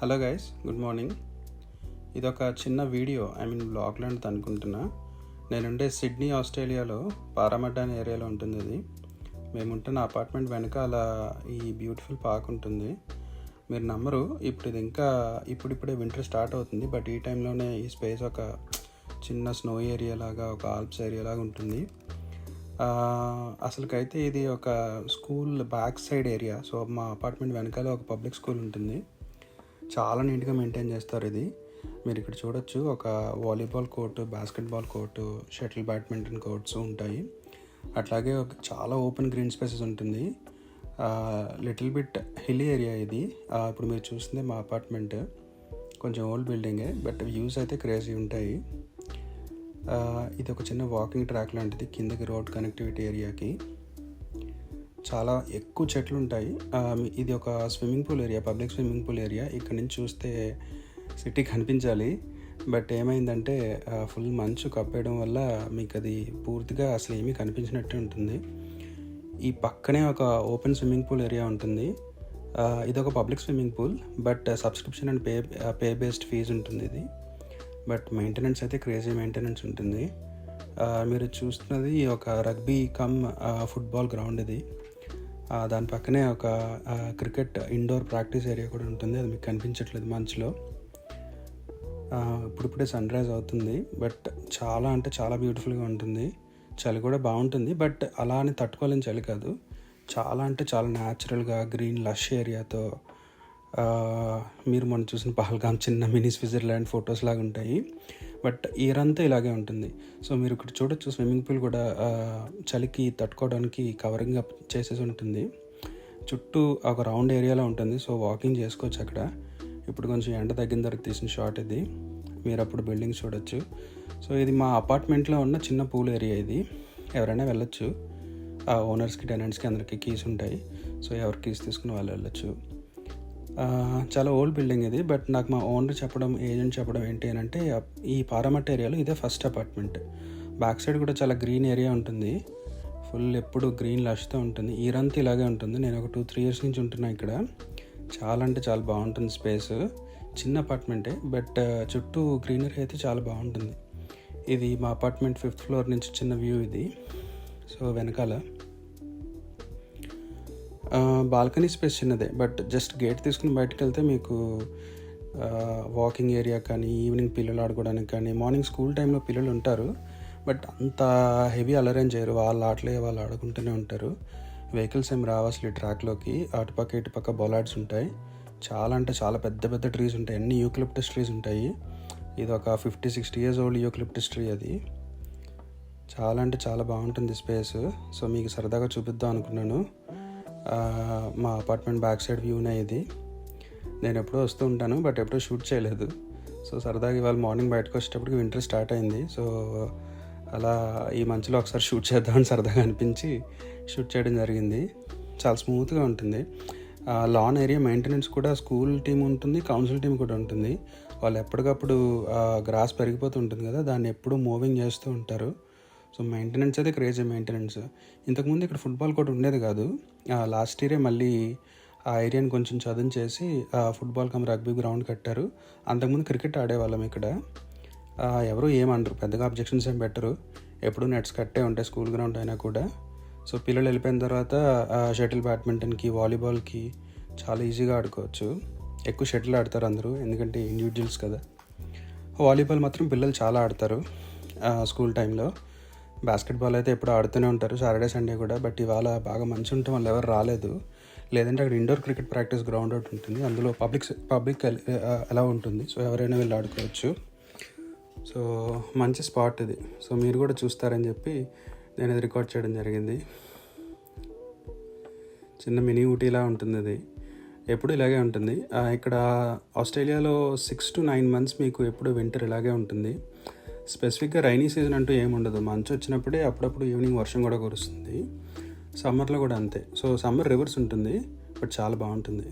Hello guys, good morning. ఇదొక చిన్న video, blog లాంటిది అనుకుంటున్నా. నేనుండే సిడ్నీ, ఆస్ట్రేలియాలో పారామడ్డా అనే ఏరియాలో ఉంటుంది. ఇది మేముంటున్న అపార్ట్మెంట్ వెనకాల ఈ బ్యూటిఫుల్ పార్క్ ఉంటుంది. మీరు నమ్మరు, ఇది ఇంకా ఇప్పుడిప్పుడే వింటర్ స్టార్ట్ అవుతుంది. బట్ ఈ టైంలోనే ఈ స్పేస్ ఒక చిన్న స్నో ఏరియా లాగా, ఒక ఆల్ప్స్ ఏరియా లాగా ఉంటుంది. అసలుకైతే ఇది ఒక school back side area. So మా అపార్ట్మెంట్ వెనకాల ఒక పబ్లిక్ స్కూల్ ఉంటుంది. చాలా నీట్గా మెయింటైన్ చేస్తారు. ఇది మీరు ఇక్కడ చూడొచ్చు. ఒక volleyball court, basketball court, shuttle badminton courts ఉంటాయి. అట్లాగే ఒక చాలా ఓపెన్ గ్రీన్ స్పేసెస్ ఉంటుంది. లిటిల్ బిట్ హిల్ ఏరియా ఇది. ఇప్పుడు మీరు చూస్తుంది మా అపార్ట్మెంట్. కొంచెం ఓల్డ్ బిల్డింగే, బట్ వ్యూస్ అయితే క్రేజీ ఉంటాయి. ఇది ఒక చిన్న వాకింగ్ ట్రాక్ లాంటిది కిందకి రోడ్ కనెక్టివిటీ ఏరియాకి. చాలా ఎక్కువ చెట్లు ఉంటాయి. ఇది ఒక swimming pool area, public swimming pool area. ఇక్కడ నుంచి చూస్తే సిటీ కనిపించాలి, బట్ ఏమైందంటే ఫుల్ మంచు కప్పేయడం వల్ల మీకు అది పూర్తిగా అసలు ఏమీ కనిపించినట్టు ఉంటుంది. ఈ పక్కనే ఒక ఓపెన్ స్విమ్మింగ్ పూల్ ఏరియా ఉంటుంది. ఇది ఒక public swimming pool, but subscription and pay based fee ఉంటుంది ఇది. బట్ మెయింటెనెన్స్ అయితే క్రేజీ మెయింటెనెన్స్ ఉంటుంది. మీరు చూస్తున్నది ఒక రగ్బీ కమ్ ఫుట్బాల్ గ్రౌండ్ ఇది. దాని పక్కనే ఒక క్రికెట్ ఇండోర్ ప్రాక్టీస్ ఏరియా కూడా ఉంటుంది. అది మీకు కనిపించట్లేదు మంచులో. ఇప్పుడిప్పుడే సన్ రైజ్ అవుతుంది, బట్ చాలా అంటే చాలా బ్యూటిఫుల్గా ఉంటుంది. చలి కూడా బాగుంటుంది, బట్ అలా అని తట్టుకోలేని చలి కాదు. చాలా అంటే చాలా న్యాచురల్గా గ్రీన్ లష్ ఏరియాతో, మీరు మొన్న చూసిన పహల్గామ్ చిన్న మినీ స్విట్జర్లాండ్ ఫొటోస్ లాగా ఉంటాయి. బట్ ఇయర్ అంతా ఇలాగే ఉంటుంది. సో మీరు ఇక్కడ చూడొచ్చు, స్విమ్మింగ్ పూల్ కూడా చలికి తట్టుకోవడానికి కవరింగ్ అప్ చేసేసి ఉంటుంది. చుట్టూ ఒక రౌండ్ ఏరియాలో ఉంటుంది. సో వాకింగ్ చేసుకోవచ్చు అక్కడ. ఇప్పుడు కొంచెం ఎండ తగ్గిన తర్వాత తీసిన షాట్ ఇది. మీరు అప్పుడు బిల్డింగ్స్ చూడొచ్చు. సో ఇది మా అపార్ట్మెంట్లో ఉన్న చిన్న పూల్ ఏరియా. ఇది ఎవరైనా వెళ్ళొచ్చు. ఓనర్స్కి, టెనెంట్స్కి అందరికీ కీస్ ఉంటాయి. సో ఎవరు కీస్ తీసుకుని వాళ్ళు వెళ్ళొచ్చు. చాలా ఓల్డ్ బిల్డింగ్ ఇది. బట్ నాకు మా ఓనర్ చెప్పడం, ఏజెంట్ చెప్పడం ఏంటి అని అంటే, ఈ పారామట్ట ఏరియాలో ఇదే ఫస్ట్ అపార్ట్మెంట్. బ్యాక్ సైడ్ కూడా చాలా గ్రీన్ ఏరియా ఉంటుంది. ఫుల్ ఎప్పుడు గ్రీన్ లష్తో ఉంటుంది. ఈరంతా ఇలాగే ఉంటుంది. నేను ఒక 2-3 years నుంచి ఉంటున్నా ఇక్కడ. చాలా అంటే చాలా బాగుంటుంది స్పేస్. చిన్న అపార్ట్మెంటే, బట్ చుట్టూ గ్రీనరీ అయితే చాలా బాగుంటుంది. ఇది మా అపార్ట్మెంట్ 5th floor నుంచి చిన్న వ్యూ ఇది. సో వెనకాల బాల్కనీ స్పేస్ చిన్నదే, బట్ జస్ట్ గేట్ తీసుకుని బయటకు వెళ్తే మీకు వాకింగ్ ఏరియా కానీ, ఈవినింగ్ పిల్లలు ఆడుకోవడానికి కానీ, మార్నింగ్ స్కూల్ టైంలో పిల్లలు ఉంటారు, బట్ అంత హెవీ అలరేంజ్ చేయరు. వాళ్ళు ఆటలే వాళ్ళు ఆడుకుంటూనే ఉంటారు. వెహికల్స్ ఏం రావు అసలు ఈ ట్రాక్లోకి. అటుపక్క ఇటుపక్క బొలాడ్స్ ఉంటాయి. చాలా అంటే చాలా పెద్ద పెద్ద ట్రీస్ ఉంటాయి. అన్ని యూకలిప్టస్ ట్రీస్ ఉంటాయి. ఇది ఒక 50-60 years ఓల్డ్ యూకలిప్టస్ ట్రీ. అది చాలా అంటే చాలా బాగుంటుంది స్పేస్. సో మీకు సరదాగా చూపిద్దాం అనుకున్నాను. మా అపార్ట్మెంట్ బ్యాక్ సైడ్ వ్యూనే ఇది. నేను ఎప్పుడూ వస్తూ ఉంటాను, బట్ ఎప్పుడూ షూట్ చేయలేదు. సో సరదాగా ఇవాళ మార్నింగ్ బయటకు వచ్చేటప్పటికి వింటర్ స్టార్ట్ అయింది. సో అలా ఈ మంచులో ఒకసారి షూట్ చేద్దామని సరదాగా అనిపించి షూట్ చేయడం జరిగింది. చాలా స్మూత్గా ఉంటుంది. లాన్ ఏరియా మెయింటెనెన్స్ కూడా స్కూల్ టీం ఉంటుంది, కౌన్సిల్ టీం కూడా ఉంటుంది. వాళ్ళు ఎప్పటికప్పుడు గ్రాస్ పెరిగిపోతూ ఉంటుంది కదా, దాన్ని ఎప్పుడూ మూవింగ్ చేస్తూ ఉంటారు. సో మెయింటెనెన్స్ అయితే క్రేజీ మెయింటెనెన్స్. ఇంతకుముందు ఇక్కడ ఫుట్బాల్ కోర్ట్ ఉండేది కాదు. లాస్ట్ ఇయరే మళ్ళీ ఆ ఏరియాని కొంచెం చదును చేసి ఫుట్బాల్ కమ్ రగ్బీ గ్రౌండ్ కట్టారు. అంతకుముందు క్రికెట్ ఆడేవాళ్ళం ఇక్కడ. ఎవరు ఏమనరు, పెద్దగా అబ్జెక్షన్స్ ఏం పెట్టరు. ఎప్పుడు నెట్స్ కట్టే ఉంటాయి స్కూల్ గ్రౌండ్ అయినా కూడా. సో పిల్లలు వెళ్ళిపోయిన తర్వాత షటిల్ బ్యాడ్మింటన్కి, వాలీబాల్కి చాలా ఈజీగా ఆడుకోవచ్చు. ఎక్కువ షటిల్ ఆడతారు అందరూ, ఎందుకంటే ఇండివిజువల్స్ కదా. వాలీబాల్ మాత్రం పిల్లలు చాలా ఆడతారు స్కూల్ టైంలో. బాస్కెట్బాల్ అయితే ఎప్పుడు ఆడుతూనే ఉంటారు, సాటర్డే సండే కూడా. బట్ ఇవాళ బాగా మంచి ఉంటే వాళ్ళు ఎవరు రాలేదు. లేదంటే అక్కడ ఇండోర్ క్రికెట్ ప్రాక్టీస్ గ్రౌండ్ ఒకటి ఉంటుంది. అందులో పబ్లిక్ ఎలా ఉంటుంది. సో ఎవరైనా వెళ్ళి ఆడుకోవచ్చు. సో మంచి స్పాట్ ఇది. సో మీరు కూడా చూస్తారని చెప్పి నేను ఇది రికార్డ్ చేయడం జరిగింది. చిన్న మినీ ఊటీలా ఉంటుంది అది. ఎప్పుడు ఇలాగే ఉంటుంది. ఇక్కడ ఆస్ట్రేలియాలో 6 to 9 months మీకు ఎప్పుడు వింటర్ ఇలాగే ఉంటుంది. స్పెసిఫిక్గా రైనీ సీజన్ అంటూ ఏముండదు. మంచు వచ్చినప్పుడే అప్పుడప్పుడు ఈవినింగ్ వర్షం కూడా కురుస్తుంది. సమ్మర్లో కూడా అంతే. సో సమ్మర్ రివర్స్ ఉంటుంది, బట్ చాలా బాగుంటుంది.